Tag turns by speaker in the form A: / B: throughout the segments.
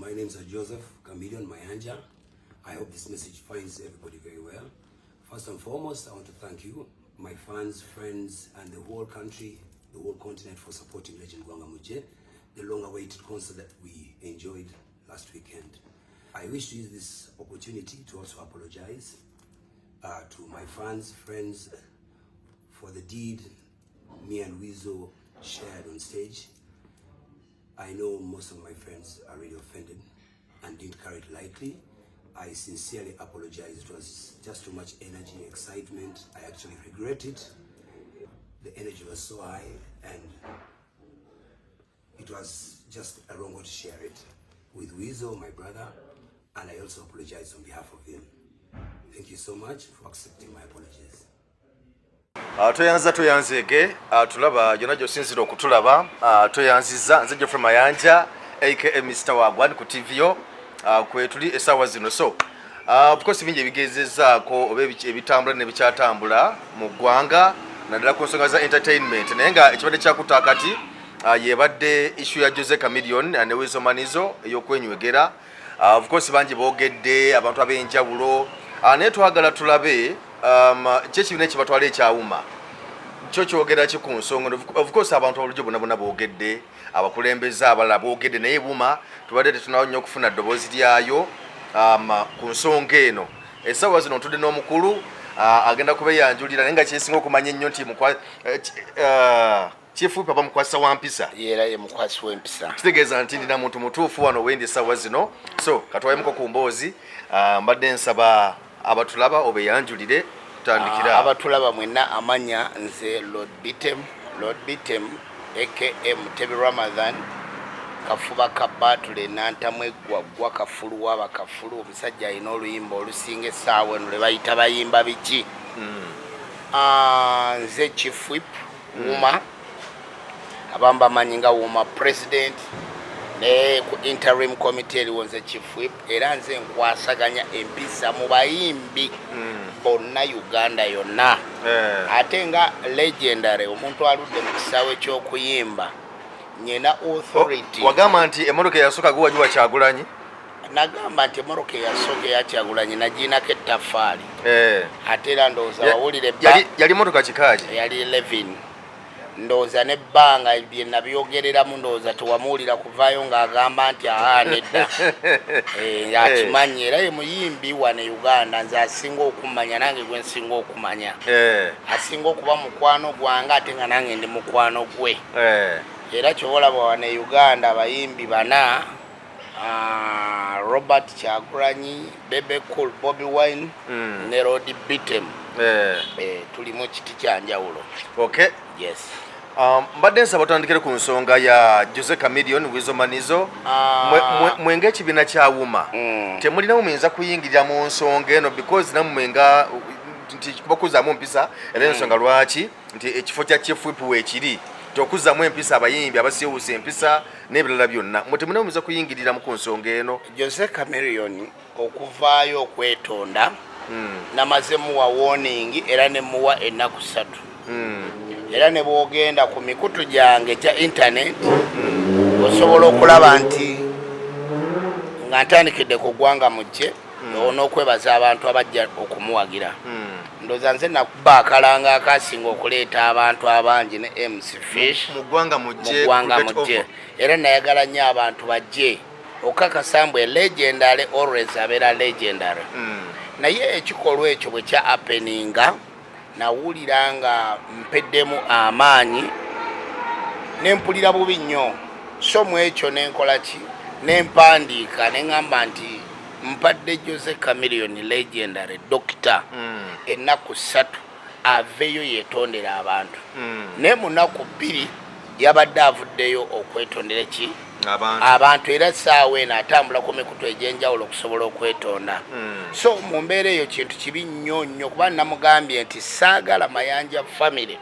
A: My name's Joseph Chameleon Mayanja. I hope this message finds everybody very well. First and foremost, I want to thank you, my fans, friends, and the whole country, the whole continent for supporting Legend Gwanga Muje, the long-awaited concert that we enjoyed last weekend. I wish to use this opportunity to also apologize to my fans, friends, for the deed me and Weasel shared on stage. I know most of my friends are really offended and didn't carry it lightly. I sincerely apologize. It was just too much energy, excitement. I actually regret it. The energy was so high and it was just a wrong way to share it with Weasel, my brother, and I also apologize on behalf of him. Thank you so much for accepting my apologies.
B: Tuyanzege tulaba yona josinzira okutulaba tuyanziza nze Geoffrey Mayanja aka Mr. Wagwan ku TVO kwetuli esawa zino so of course bingi ebigezezaako oba ebitambula ne bikyatambula mu ggwanga naddala ku nsonga za entertainment naye nga ekibadde kyakuta kati yebadde issue ya Jose Chameleon ne Weasel Manizo ey'okwenywegera of course bangi boogedde abantu ab'enjawulo naye twagala tulabe kyekibina ekibatwala ekyawuma kyo kyogera ki ku nsonga of course abantu olujjo bonna boogedde abakulembeze abalala boogedde naye buma tubadde tetunawo nnyo okufuna ddoboozi lyayo ku nsonga eno essaawa zino ntudde n'omukulu agenda kubeyanjulira naye nga kyesinga okumanya ennyo nti Chifu papa mukwasa wa mpisa
C: yera ye mukwasi w'empisa
B: kitegeeza nti ndina muntu mutuufu wano wendi essaawa zino so katwayemuko ku mboozi mbadde nsaba abatulaba obeyanjulire tutandikira
C: abatulaba mwenna amanya nze Lord Bitem aka Mutebi Ramadan kafuba kabatule nantamweggwa gwa kafulu waba kafulu omusajja alina oluyimba olusinga essaawa eno lwe bayita bayimba biki nze Chief Whip Wuma abamba amanyi nga Wuma president ne ku interim committee eriwo nze Chief Whip era nze nkwasaganya empisa mu bayimbi bonna Uganda yonna ate nga legendary omuntu aludde mu kisaawe ky'okuyimba nyina authority
B: wagamba nti emmotoka eyasooka gwe wagiwa Kyagulanyi
C: nagamba nti emmotoka eyasooka eya Kyagulanyi nagiinako ettaffaali ate era ndowooza wawulire
B: yali mmotoka kikaaki
C: yali 11 ndowooza nebbanga bye nabyogereramu ndowooza tewamuwulira kuvaayo ng'agamba nti nedda akimanyi era ye muyimbi wane Uganda nze asinga okumanya nange gwe nsinga okumanya asinga okuba mukwano gwange ate nga nange ndi mukwano gwe era kyobalaba wane Uganda abayimbi bana Robert Kyagulanyi, Bebe Cool, Bobby Wine ne Lord Bitem tuli mu kiti kya njawulo.
B: Okay.
C: Yes.
B: Mbadde nsaba tutandikire ku nsonga ya Jose Chameleon Weasel Manizo mwenge ekibiina kyawuma temulinamu muyinza kuyingirira mu nsonga eno because namumwenga nti bakuzaamu mpisa era ensonga lwaki nti ekifo kya Chief Whip weekiri tokuzaamu empisa abayimbi abasiwuusa empisa n'ebirala byonna mutemulinamu muyinza kuyingirira mu ku nsonga eno
C: Jose Chameleon okuvaayo okwetonda namaze muwa warning era ne muwa ennaku 3 era ne bwogenda ku mikutu gyange gya internet osobola okulaba nti nga ntandikidde ku ggwanga mujje n'okwebaza abantu abajja okumuwagira ndowooza nze nakuba akalanga akasinga okuleeta abantu abangi ne MC Fish
B: mu ggwanga mujje
C: era nayagala nnyo abantu bajje okakasa mbwe legendary always abeera legendary naye ekikolwa ekyo bwe kya happeninga nawulira nga mpeddemu amaanyi nempulira bubi nnyo so mu ekyo nenkola ki nempandiika neŋŋamba nti mpadde Jose Chameleon legendary doctor ennaku 3 aveeyo yeetondera abantu naye mu nnaku 2 yabadde avuddeyo okwetondera ki abantu era essaawa eno atambula ku mikutu egy'enjawulo okusobola okwetonda so mu mbeera eyo kintu kibi nnyo nnyo kuba namugambye nti saagala Mayanja family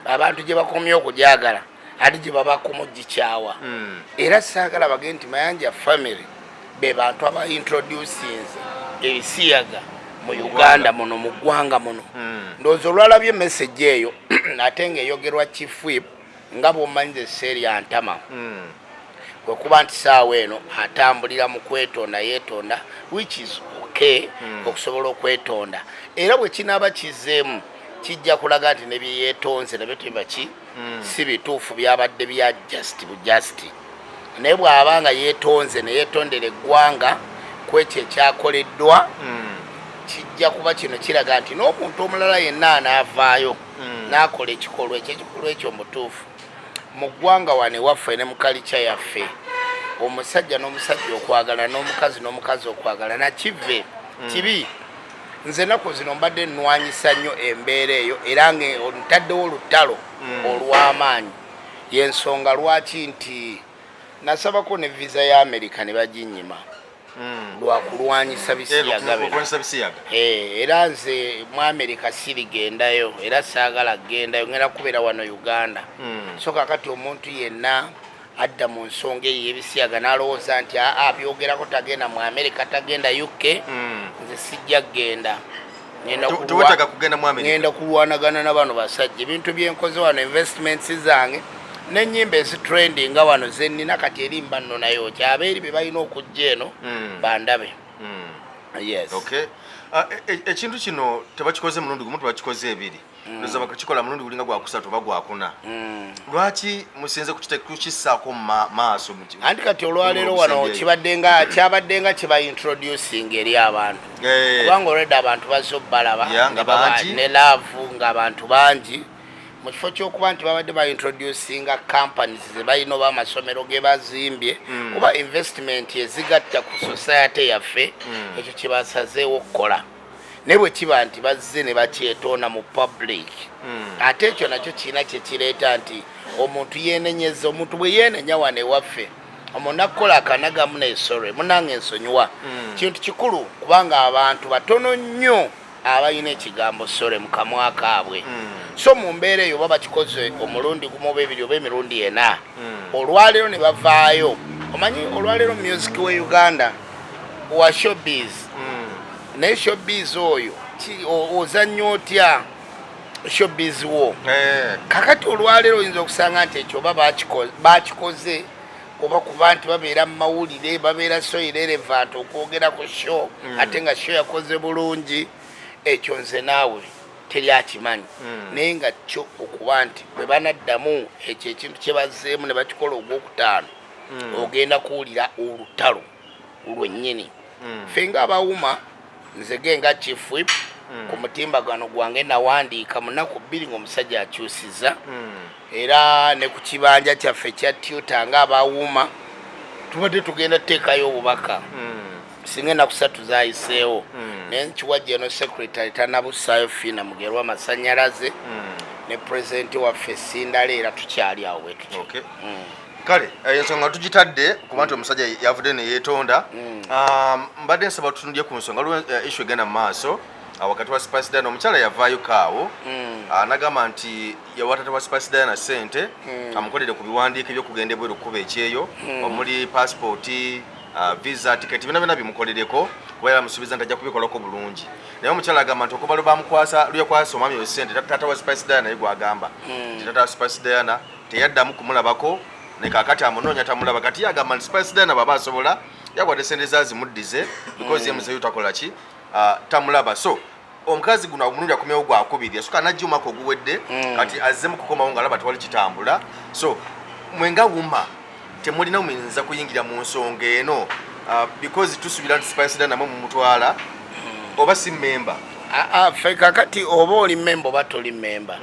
C: abantu gye bakomye okugyagala ate gye baba kumugikyawa era saagala bagende nti Mayanja family be bantu aba introducings ebisiyaga mu Uganda muno mu ggwanga muno ndowooza olwalabye message eyo ate ng'eyogerwa Chief Whip nga bw'omanyiza esseeri antama kwekuba nti saawa eno atambulira mu kwetonda yeetonda which is okay okusobola okwetonda era bwe kinaaba kizeemu kijja kulaga nti ne byeyeetonze nabyo tebaki si bituufu byabadde bya bujasti naye bw'aba nga yeetonze ne yeetondera eggwanga ku ekyo ekyakoleddwa kijja kuba kino kiraga nti n'omuntu omulala yenna anaavaayo n'akola ekikolwa ekyo mutuufu mu ggwanga wane waffe ne mu kalica yaffe omusajja n'omusajja okwagala n'omukazi n'omukazi okwagala nakive kibi nze naku zino mbadde nnwanyisa nnyo embeera eyo era nga ntaddewo olutalo olw'amaanyi yensonga lwaki nti nasabako ne visa ya Amerika ne baginyima lwakulwanyisa bisiyaga era nze mu Amerika sirigendayo era saagala gendayo ngenda kubeera wano Uganda so kakati omuntu yenna adda mu nsonga eyo y'ebisiyaga n'alowooza nti byogerako tagenda mu Amerika tagenda UK nze sijja kgenda ngenda kulwanagana na bano basajja ebintu byenkoze wano investments zange n'ennyimba ezitrending nga wano zennina kati erimba nno nayo kyabeeri bye balina okujja eno bandabe yes
B: ekintu kino tebakikoze mulundi gumu tebakikoze ebiri ndoza bakikola mulundi gulinga gwakusatu oba gwakuna lwaki musinze kukissaako maaso
C: anti kati olwaleero wano kyabadde nga kiba introducing eri abantu kubanga olwedde abantu bazze obbalaba ne laavu ng'abantu bangi mu kifo ky'okuba nti babadde baintroducinga companies ze balina oba amasomero ge bazimbye oba investment ezigatta ku society yaffe ekyo kyebasazeewo okukola naye bwe kiba nti bazze ne bakyetoona mu public ate ekyo nakyo kirina kyekireeta nti omuntu yeenenyeza omuntu bwe yeenenya wano ewaffe omuntu akukola akanagamu neesore munange ensonyiwa kintu kikulu kubanga abantu batono nnyo abalina ekigambo sore mu kamwa kaabwe so mu mbeera eyo baba kikoze omulundi gumu oba ebiri oba emirundi ena olwaleero ne bavaayo omanyi olwaleero music we Uganda wa showbiz naye showbiz oyo ozannya otya showbiz wo kakati olwaleero oyinza okusanga nti ekyo oba bakikoze oba kuba nti babeera mu mawulire babeera so irrelevant okwogera ku show ate nga show yakoze bulungi ekyo nze naawe teri akimanyi naye nga kyo okuba nti bwe banaddamu ekyo ekintu kye bazzeemu ne bakikola ogwokutaano ogenda kuwulira olutalo lwennyini ffe ng'abawuma nze genga chief whip ku mutimbagano gwange nawandiika mu nnaku 2 ng'omusajja akyusiza era ne ku kibanja kyaffe kya tuta ng'abawuma tubadde tugenda tuteekayo obubaka singa ennaku 3 zaayiseewo naye nkiwajja eno secretary tanabussaayo fiina mugerwa amasannyalaze ne pulezidenti waffe Sindala era tukyali awo bwe tutyo
B: kale ensonga tugitadde kuba nti omusajja yavudde ne yeetonda mbadde nsaba tutunudye ku nsonga issue egenda mu maaso wakati wa Spice Diana omukyala yavaayo kaawo n'agamba nti yawa taata wa Spice Diana ssente amukolere ku biwandiiko ebyokugenda ebweru okukuba ekyeyo omuli passport visa ticket bina bina bimukolereko kuba yamusuubiza nti ajja kubikolako bulungi naye omukyala agamba nti okuva lwe bamukwasa lwekwasa omwami oyo ssente taata wa Spice Diana naye gwagamba nti taata wa Spice Diana teyaddamu kumulabako ne kaakati amunoonya tamulaba kati yagamba nti Spice Diana baba asobola yagwadde ssente zazimuddize because ye muzeeyo takola ki tamulaba so omukazi guno omulundi akomyewo gwakubiri yasuka najja omwaka oguwedde kati azze mu kukomawo ng'alaba tewali kitambula so mwenga wuma temulina muyinza kuyingira mu nsonga eno because tusuubira nti Spice Diana namwe mumutwala oba si memba
C: ffe kakati oba oli memba oba toli memba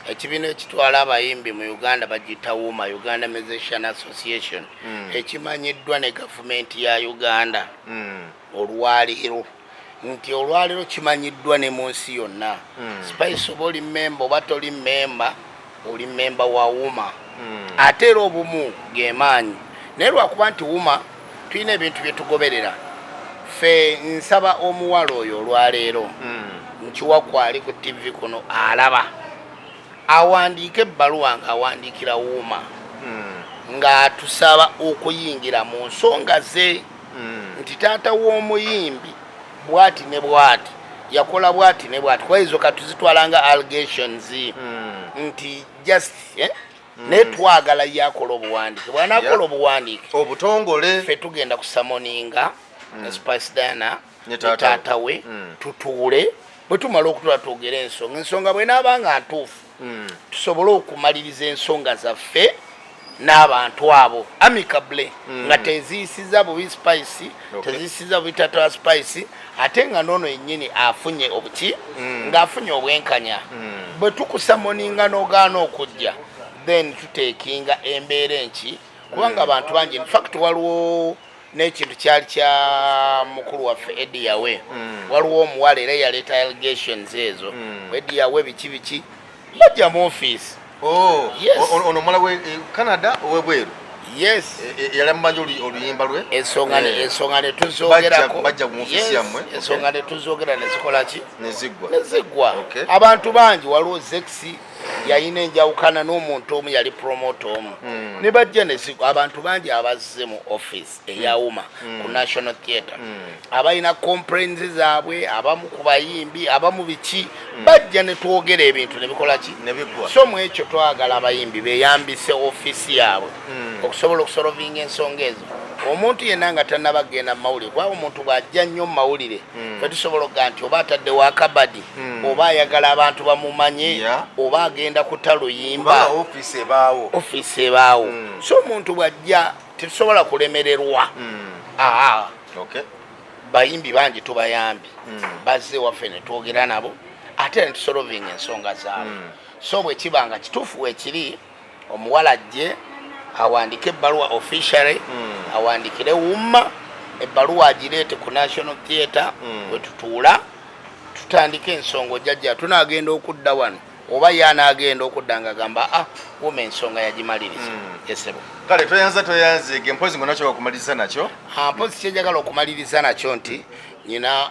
C: ekibiina ekitwala abayimbi mu Uganda bagiyita WUMA Uganda Musician Association ekimanyiddwa ne gavumenti ya Uganda olwaleero nti olwaleero kimanyiddwa ne mu nsi yonna Spice oba oli memba oba toli memba oli memba wa WUMA ate era obumu gemaanyi naye lwakuba nti WUMA tulina ebintu bye tugoberera ffe nsaba omuwala oyo olwaleero nkiwa kwali ku TV kuno alaba awandiika ebbaluwa ng'awandiikira WUMA ng'atusaba okuyingira mu nsonga ze nti taata w'omuyimbi bwati ne bwati yakola bwati ne bwati kwa ezo katuzitwala nga allegations nti just naye twagala yakola obuwandiike bw'anaakola obuwandiike
B: obutongole
C: ffe tugenda kusamoninga Spice Diana ne taata we tutuule bwe tumala okutuula twogere ensonga bw'enaaba nga ntuufu tusobole okumaliriza ensonga zaffe n'abantu abo amicably nga teziyisiza bubi Spice teziyisiza bubi taata wa Spice ate nga noono yennyini afunye obuki ng'afunye obwenkanya bwe tukusamoninga n'ogaana okujja then tuteekinga embeera enki kubanga abantu bangi in fact waliwo n'ekintu kyali kya mukulu waffe Eddie yawe waliwo omuwala era yaleeta allegations ezo Eddie yawe biki bajja mu office
B: ono mala we Canada owebweru
C: yes
B: yali amubanja oluyimba lwe
C: ensonga ne tuzogerako
B: bajja mu office yammwe
C: ensonga ne tuzogera ne zikola ki
B: nezigwa
C: abantu bangi waliwo Zexi yayina enjawukana n'omuntu omu yali promote omu ne bajja abantu bangi abazze mu office eyawuma ku National Theatre abalina complaints zaabwe abamu ku bayimbi abamu biki bajja ne twogera ebintu ne bikola ki so mu ekyo twagala abayimbi beyambise office yaabwe okusobola okusolvinga ensonga ezo omuntu yenna nga tannabagenda mu mawulire kuba omuntu bw'ajja nnyo mu mawulire fe tusobola okuga nti oba ataddewo akabadi oba ayagala abantu bamumanye oba agenda kutaluyimba office ebaawo so omuntu bw'ajja tetusobola kulemererwa bayimbi bangi tubayambi bazze waffe ne twogera nabo ate ne tusolvinga ensonga zaabwe so bwe kiba nga kituufu weekiri omuwala ajje awandike ebbaluwa officially awandikire wumma ebbaluwa agireete ku National Theatre we tutuula tutandike ensonga ojjajja tunaagenda okudda wano oba y'anaagenda okudda nga gamba wuma ensonga yagimaliriza yesebo
B: kale toyanze ge mpozi ngonakyo okumaliriza nakyo
C: mpozi kyenjagala okumaliriza nakyo nti nyina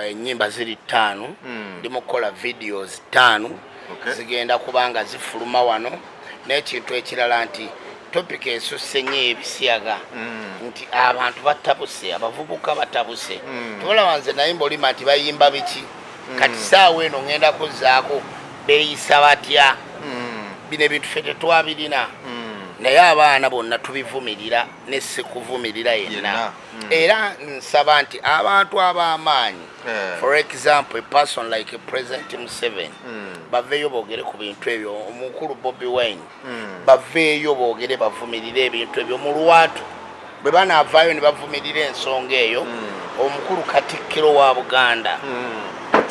C: ennyimba ziri 5 ndi mu kukola videos 5 zigenda kubanga zifuluma wano n'ekintu ekirala nti topic esusse nnyo ebisiyaga nti abantu batabuse abavubuka batabuse tubala nze nayimba olima nti bayimba biki kati saawa eno ngenda kuzzaako beeyisa batya bino ebintu ffe tetwabirina naye abaana bonna tubivumirira ne sikuvumirira yenna era nsaba nti abantu ab'amaanyi for example a person like President Museveni baveeyo boogere ku bintu ebyo omukulu Bobi Wine baveeyo boogere bavumirire ebintu ebyo mu lwatu bwe banaavaayo ne bavumirira ensonga eyo omukulu Katikkiro wa Buganda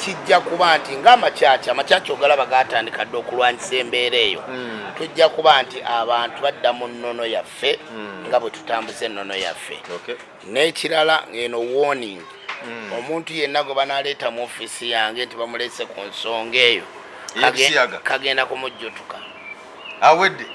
C: kijja kuba nti ng'amakyaki ogalaba gaatandika dde okulwanyisa embeera eyo tujja kuba nti abantu badda mu nnono yaffe nga bwe tutambuza ennono yaffe n'ekirala eno warning omuntu yenna gwe banaleeta mu office yange nti bamulese ku nsonga eyo kagenda kumujjutuka
B: awedde